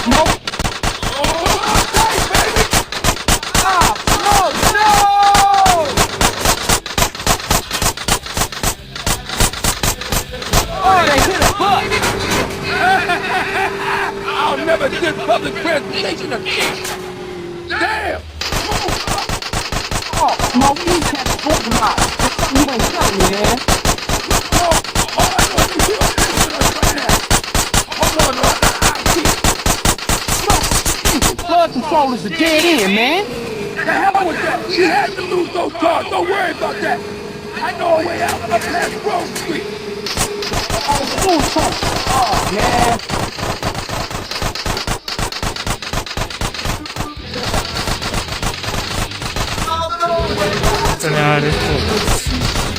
Smoke. Hey, baby! Ah, no! Oh, they hit a bus! I'll never get public transportation again! Damn! Oh, Smoke, you can't afford to lie. There's something you ain't telling me, man. No, all I know is you feel this with us right now. Hold on, I see. Smoke, flood control is a dead end, man. The hell with that. She had to lose those cars. Don't worry about that. I know a way out up past Grove Street. Oh, full truck. Oh, man. Це не аеропорт.